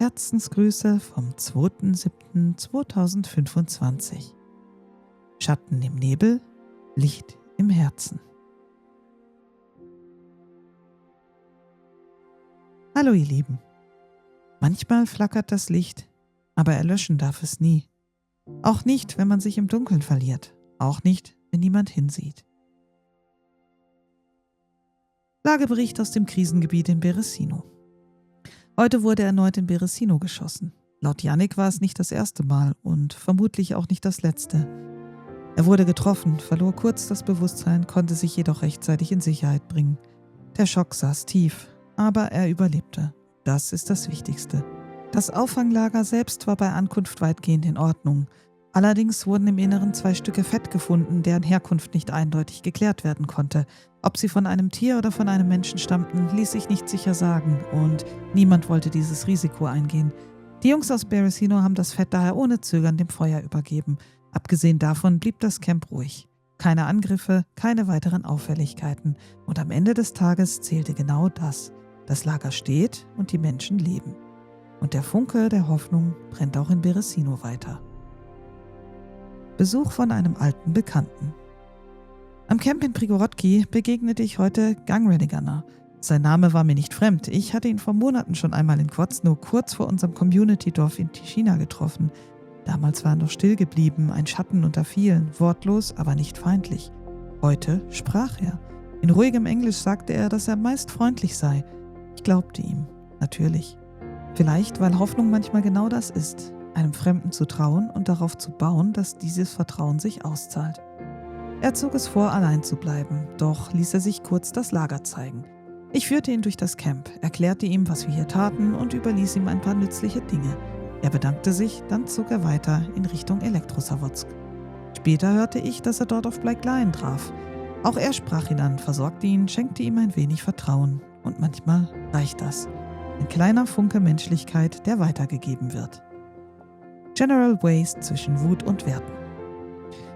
Herzensgrüße vom 2.7.2025. Schatten im Nebel, Licht im Herzen. Hallo ihr Lieben. Manchmal flackert das Licht, aber erlöschen darf es nie. Auch nicht, wenn man sich im Dunkeln verliert. Auch nicht, wenn niemand hinsieht. Lagebericht aus dem Krisengebiet in Beresino. Heute wurde erneut in Beresino geschossen. Laut Yannick war es nicht das erste Mal und vermutlich auch nicht das letzte. Er wurde getroffen, verlor kurz das Bewusstsein, konnte sich jedoch rechtzeitig in Sicherheit bringen. Der Schock saß tief, aber er überlebte. Das ist das Wichtigste. Das Auffanglager selbst war bei Ankunft weitgehend in Ordnung. Allerdings wurden im Inneren 2 Stücke Fett gefunden, deren Herkunft nicht eindeutig geklärt werden konnte. Ob sie von einem Tier oder von einem Menschen stammten, ließ sich nicht sicher sagen und niemand wollte dieses Risiko eingehen. Die Jungs aus Beresino haben das Fett daher ohne Zögern dem Feuer übergeben. Abgesehen davon blieb das Camp ruhig. Keine Angriffe, keine weiteren Auffälligkeiten. Und am Ende des Tages zählte genau das. Das Lager steht und die Menschen leben. Und der Funke der Hoffnung brennt auch in Beresino weiter. Besuch von einem alten Bekannten. Am Camp in Prigorodki begegnete ich heute Gangrenigana. Sein Name war mir nicht fremd. Ich hatte ihn vor Monaten schon einmal in Quotzno kurz vor unserem Community-Dorf in Tichina getroffen. Damals war er noch still geblieben, ein Schatten unter vielen, wortlos, aber nicht feindlich. Heute sprach er. In ruhigem Englisch sagte er, dass er meist freundlich sei. Ich glaubte ihm, natürlich. Vielleicht, weil Hoffnung manchmal genau das ist, einem Fremden zu trauen und darauf zu bauen, dass dieses Vertrauen sich auszahlt. Er zog es vor, allein zu bleiben, doch ließ er sich kurz das Lager zeigen. Ich führte ihn durch das Camp, erklärte ihm, was wir hier taten und überließ ihm ein paar nützliche Dinge. Er bedankte sich, dann zog er weiter in Richtung Elektrosawodsk. Später hörte ich, dass er dort auf Blake Lion traf. Auch er sprach ihn an, versorgte ihn, schenkte ihm ein wenig Vertrauen. Und manchmal reicht das. Ein kleiner Funke Menschlichkeit, der weitergegeben wird. General Waste zwischen Wut und Werten.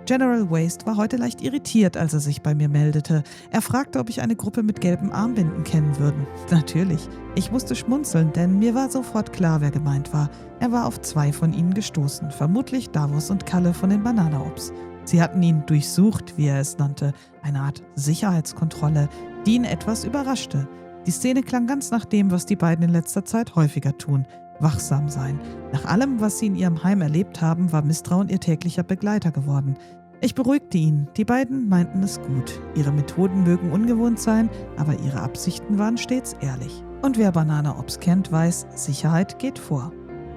General Waste war heute leicht irritiert, als er sich bei mir meldete. Er fragte, ob ich eine Gruppe mit gelben Armbinden kennen würde. Natürlich. Ich musste schmunzeln, denn mir war sofort klar, wer gemeint war. Er war auf 2 von ihnen gestoßen, vermutlich Davos und Kalle von den Banana-Ops. Sie hatten ihn durchsucht, wie er es nannte, eine Art Sicherheitskontrolle, die ihn etwas überraschte. Die Szene klang ganz nach dem, was die beiden in letzter Zeit häufiger tun. Wachsam sein. Nach allem, was sie in ihrem Heim erlebt haben, war Misstrauen ihr täglicher Begleiter geworden. Ich beruhigte ihn. Die beiden meinten es gut. Ihre Methoden mögen ungewohnt sein, aber ihre Absichten waren stets ehrlich. Und wer Banana Ops kennt, weiß, Sicherheit geht vor.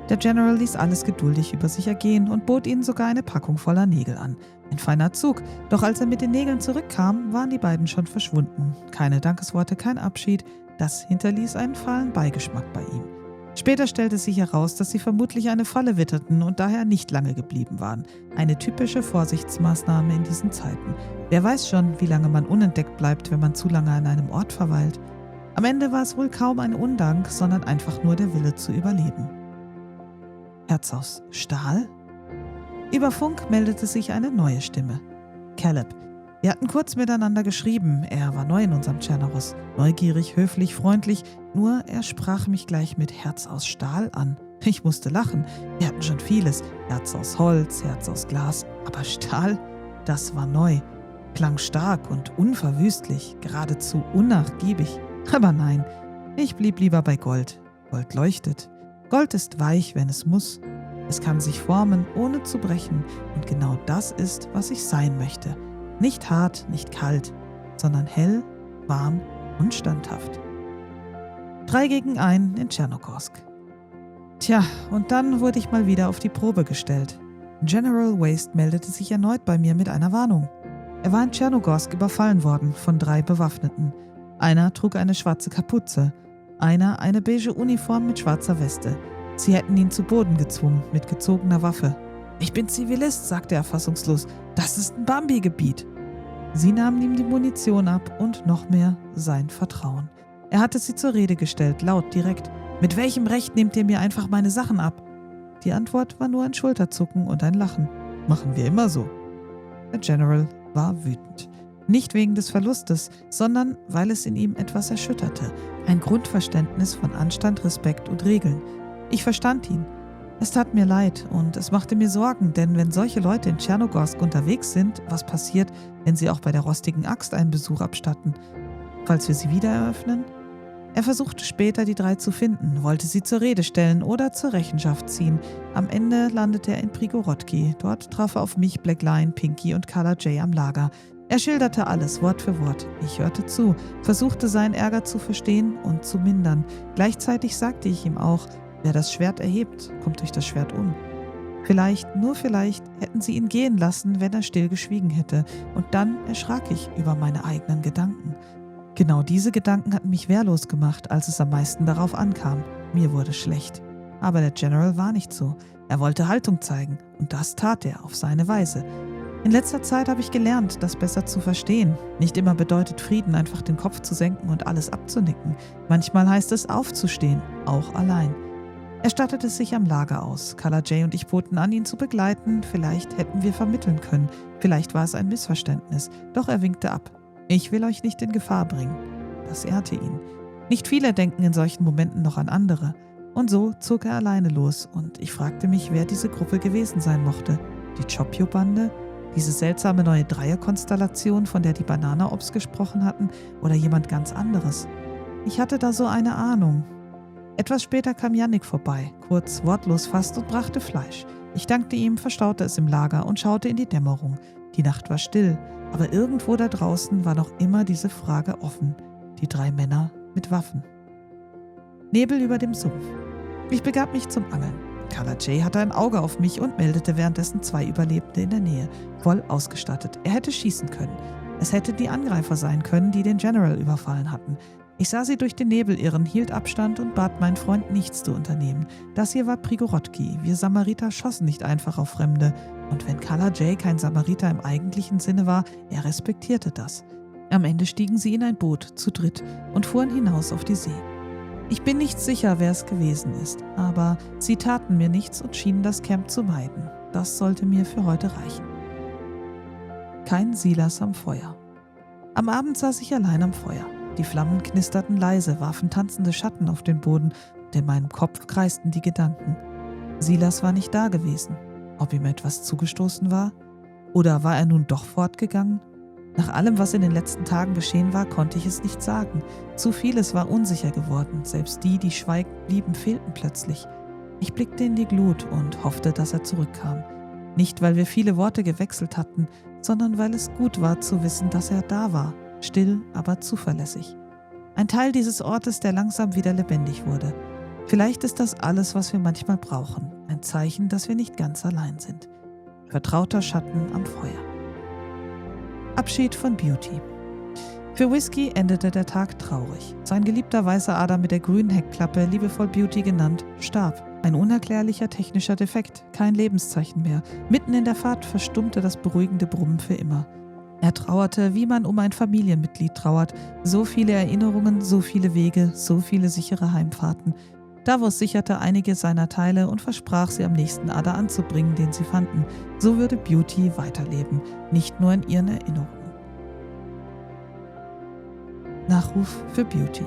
Der General ließ alles geduldig über sich ergehen und bot ihnen sogar eine Packung voller Nägel an. Ein feiner Zug, doch als er mit den Nägeln zurückkam, waren die beiden schon verschwunden. Keine Dankesworte, kein Abschied, das hinterließ einen fahlen Beigeschmack bei ihm. Später stellte sich heraus, dass sie vermutlich eine Falle witterten und daher nicht lange geblieben waren. Eine typische Vorsichtsmaßnahme in diesen Zeiten. Wer weiß schon, wie lange man unentdeckt bleibt, wenn man zu lange an einem Ort verweilt. Am Ende war es wohl kaum ein Undank, sondern einfach nur der Wille zu überleben. Herz aus Stahl? Über Funk meldete sich eine neue Stimme. Caleb. Wir hatten kurz miteinander geschrieben. Er war neu in unserem Cernaros. Neugierig, höflich, freundlich. Nur er sprach mich gleich mit Herz aus Stahl an. Ich musste lachen. Wir hatten schon vieles. Herz aus Holz, Herz aus Glas. Aber Stahl? Das war neu. Klang stark und unverwüstlich. Geradezu unnachgiebig. Aber nein, ich blieb lieber bei Gold. Gold leuchtet. Gold ist weich, wenn es muss. Es kann sich formen, ohne zu brechen. Und genau das ist, was ich sein möchte. Nicht hart, nicht kalt, sondern hell, warm und standhaft. 3 gegen 1 in Tschernogorsk. Tja, und dann wurde ich mal wieder auf die Probe gestellt. General Waste meldete sich erneut bei mir mit einer Warnung. Er war in Tschernogorsk überfallen worden von 3 Bewaffneten. Einer trug eine schwarze Kapuze, einer eine beige Uniform mit schwarzer Weste. Sie hätten ihn zu Boden gezwungen mit gezogener Waffe. »Ich bin Zivilist«, sagte er fassungslos. »Das ist ein Bambi-Gebiet.« Sie nahmen ihm die Munition ab und noch mehr sein Vertrauen. Er hatte sie zur Rede gestellt, laut, direkt. »Mit welchem Recht nehmt ihr mir einfach meine Sachen ab?« Die Antwort war nur ein Schulterzucken und ein Lachen. »Machen wir immer so.« Der General war wütend. Nicht wegen des Verlustes, sondern weil es in ihm etwas erschütterte. Ein Grundverständnis von Anstand, Respekt und Regeln. Ich verstand ihn. Es tat mir leid und es machte mir Sorgen, denn wenn solche Leute in Tschernogorsk unterwegs sind, was passiert, wenn sie auch bei der rostigen Axt einen Besuch abstatten? Falls wir sie wieder eröffnen? Er versuchte später, die 3 zu finden, wollte sie zur Rede stellen oder zur Rechenschaft ziehen. Am Ende landete er in Prigorodki. Dort traf er auf mich, Black Lion, Pinky und Color J am Lager. Er schilderte alles, Wort für Wort. Ich hörte zu, versuchte seinen Ärger zu verstehen und zu mindern. Gleichzeitig sagte ich ihm auch, wer das Schwert erhebt, kommt durch das Schwert um. Vielleicht, nur vielleicht, hätten sie ihn gehen lassen, wenn er still geschwiegen hätte. Und dann erschrak ich über meine eigenen Gedanken. Genau diese Gedanken hatten mich wehrlos gemacht, als es am meisten darauf ankam. Mir wurde schlecht. Aber der General war nicht so. Er wollte Haltung zeigen und das tat er auf seine Weise. In letzter Zeit habe ich gelernt, das besser zu verstehen. Nicht immer bedeutet Frieden, einfach den Kopf zu senken und alles abzunicken. Manchmal heißt es aufzustehen, auch allein. Er stattete sich am Lager aus. Color J und ich boten an, ihn zu begleiten. Vielleicht hätten wir vermitteln können. Vielleicht war es ein Missverständnis. Doch er winkte ab. Ich will euch nicht in Gefahr bringen. Das ehrte ihn. Nicht viele denken in solchen Momenten noch an andere. Und so zog er alleine los und ich fragte mich, wer diese Gruppe gewesen sein mochte. Die Chopio-Bande? Diese seltsame neue Dreierkonstellation, von der die Banana-Ops gesprochen hatten, oder jemand ganz anderes? Ich hatte da so eine Ahnung. Etwas später kam Yannick vorbei, kurz, wortlos fast, und brachte Fleisch. Ich dankte ihm, verstaute es im Lager und schaute in die Dämmerung. Die Nacht war still, aber irgendwo da draußen war noch immer diese Frage offen. Die 3 Männer mit Waffen. Nebel über dem Sumpf. Ich begab mich zum Angeln. Color J hatte ein Auge auf mich und meldete währenddessen 2 Überlebende in der Nähe, voll ausgestattet. Er hätte schießen können. Es hätte die Angreifer sein können, die den General überfallen hatten. Ich sah sie durch den Nebel irren, hielt Abstand und bat meinen Freund, nichts zu unternehmen. Das hier war Prigorodki. Wir Samariter schossen nicht einfach auf Fremde. Und wenn Color J kein Samariter im eigentlichen Sinne war, er respektierte das. Am Ende stiegen sie in ein Boot, zu dritt, und fuhren hinaus auf die See. Ich bin nicht sicher, wer es gewesen ist, aber sie taten mir nichts und schienen das Camp zu meiden. Das sollte mir für heute reichen. Kein Silas am Feuer. Am Abend saß ich allein am Feuer. Die Flammen knisterten leise, warfen tanzende Schatten auf den Boden und in meinem Kopf kreisten die Gedanken. Silas war nicht da gewesen. Ob ihm etwas zugestoßen war? Oder war er nun doch fortgegangen? Nach allem, was in den letzten Tagen geschehen war, konnte ich es nicht sagen. Zu vieles war unsicher geworden. Selbst die schweigend blieben, fehlten plötzlich. Ich blickte in die Glut und hoffte, dass er zurückkam. Nicht, weil wir viele Worte gewechselt hatten, sondern weil es gut war zu wissen, dass er da war. Still, aber zuverlässig. Ein Teil dieses Ortes, der langsam wieder lebendig wurde. Vielleicht ist das alles, was wir manchmal brauchen. Ein Zeichen, dass wir nicht ganz allein sind. Vertrauter Schatten am Feuer. Abschied von Beauty. Für Whisky endete der Tag traurig. Sein geliebter weißer Adam mit der grünen Heckklappe, liebevoll Beauty genannt, starb. Ein unerklärlicher technischer Defekt, kein Lebenszeichen mehr. Mitten in der Fahrt verstummte das beruhigende Brummen für immer. Er trauerte, wie man um ein Familienmitglied trauert. So viele Erinnerungen, so viele Wege, so viele sichere Heimfahrten. Davos sicherte einige seiner Teile und versprach, sie am nächsten Ada anzubringen, den sie fanden. So würde Beauty weiterleben, nicht nur in ihren Erinnerungen. Nachruf für Beauty.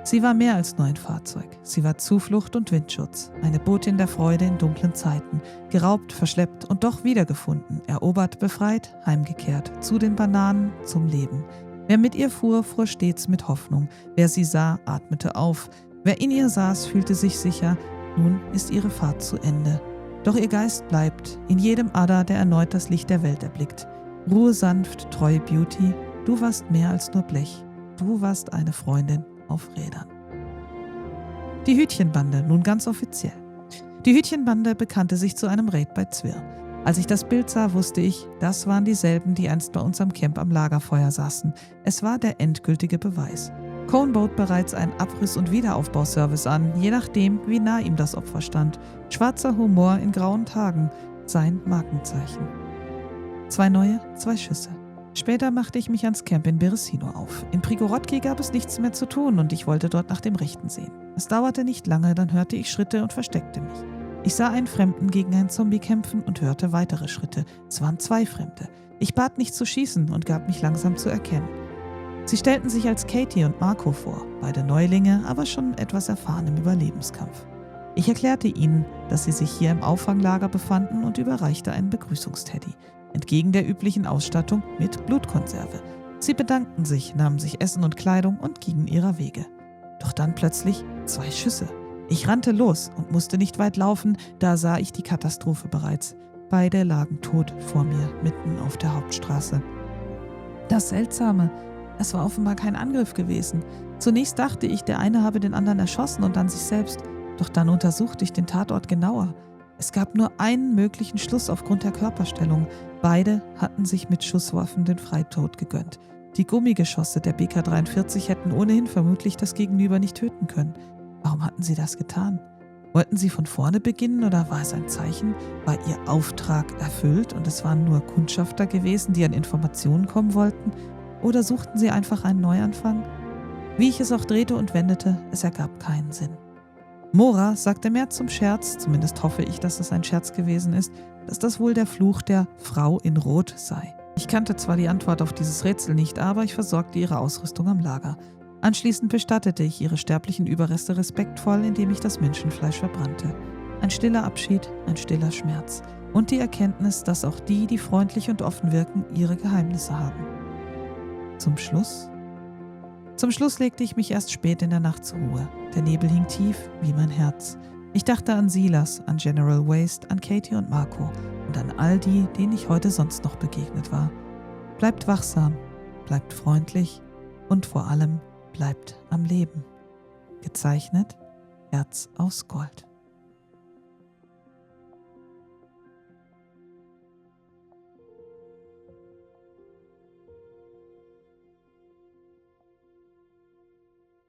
Sie war mehr als nur ein Fahrzeug. Sie war Zuflucht und Windschutz. Eine Botin der Freude in dunklen Zeiten. Geraubt, verschleppt und doch wiedergefunden. Erobert, befreit, heimgekehrt. Zu den Bananen, zum Leben. Wer mit ihr fuhr, fuhr stets mit Hoffnung. Wer sie sah, atmete auf. Wer in ihr saß, fühlte sich sicher. Nun ist ihre Fahrt zu Ende. Doch ihr Geist bleibt, in jedem Ada, der erneut das Licht der Welt erblickt. Ruhe sanft, treue Beauty. Du warst mehr als nur Blech. Du warst eine Freundin auf Rädern. Die Hütchenbande, nun ganz offiziell. Die Hütchenbande bekannte sich zu einem Raid bei Zwir. Als ich das Bild sah, wusste ich, das waren dieselben, die einst bei uns am Camp am Lagerfeuer saßen. Es war der endgültige Beweis. Cohn bot bereits einen Abriss- und Wiederaufbauservice an, je nachdem, wie nah ihm das Opfer stand. Schwarzer Humor in grauen Tagen, sein Markenzeichen. 2 neue, 2 Schüsse. Später machte ich mich ans Camp in Beresino auf. In Prigorodki gab es nichts mehr zu tun und ich wollte dort nach dem Rechten sehen. Es dauerte nicht lange, dann hörte ich Schritte und versteckte mich. Ich sah einen Fremden gegen einen Zombie kämpfen und hörte weitere Schritte. Es waren 2 Fremde. Ich bat nicht zu schießen und gab mich langsam zu erkennen. Sie stellten sich als Katie und Marco vor, beide Neulinge, aber schon etwas erfahren im Überlebenskampf. Ich erklärte ihnen, dass sie sich hier im Auffanglager befanden und überreichte einen Begrüßungsteddy, entgegen der üblichen Ausstattung mit Blutkonserve. Sie bedankten sich, nahmen sich Essen und Kleidung und gingen ihrer Wege. Doch dann plötzlich 2 Schüsse. Ich rannte los und musste nicht weit laufen, da sah ich die Katastrophe bereits. Beide lagen tot vor mir, mitten auf der Hauptstraße. Das Seltsame, es war offenbar kein Angriff gewesen. Zunächst dachte ich, der eine habe den anderen erschossen und dann sich selbst. Doch dann untersuchte ich den Tatort genauer. Es gab nur einen möglichen Schluss aufgrund der Körperstellung. Beide hatten sich mit Schusswaffen den Freitod gegönnt. Die Gummigeschosse der BK-43 hätten ohnehin vermutlich das Gegenüber nicht töten können. Warum hatten sie das getan? Wollten sie von vorne beginnen oder war es ein Zeichen? War ihr Auftrag erfüllt und es waren nur Kundschafter gewesen, die an Informationen kommen wollten? Oder suchten sie einfach einen Neuanfang? Wie ich es auch drehte und wendete, es ergab keinen Sinn. Mora sagte mehr zum Scherz, zumindest hoffe ich, dass es ein Scherz gewesen ist, dass das wohl der Fluch der Frau in Rot sei. Ich kannte zwar die Antwort auf dieses Rätsel nicht, aber ich versorgte ihre Ausrüstung am Lager. Anschließend bestattete ich ihre sterblichen Überreste respektvoll, indem ich das Menschenfleisch verbrannte. Ein stiller Abschied, ein stiller Schmerz und die Erkenntnis, dass auch die, die freundlich und offen wirken, ihre Geheimnisse haben. Zum Schluss legte ich mich erst spät in der Nacht zur Ruhe. Der Nebel hing tief wie mein Herz. Ich dachte an Silas, an General Waste, an Katie und Marco und an all die, denen ich heute sonst noch begegnet war. Bleibt wachsam, bleibt freundlich und vor allem bleibt am Leben. Gezeichnet Herz aus Gold.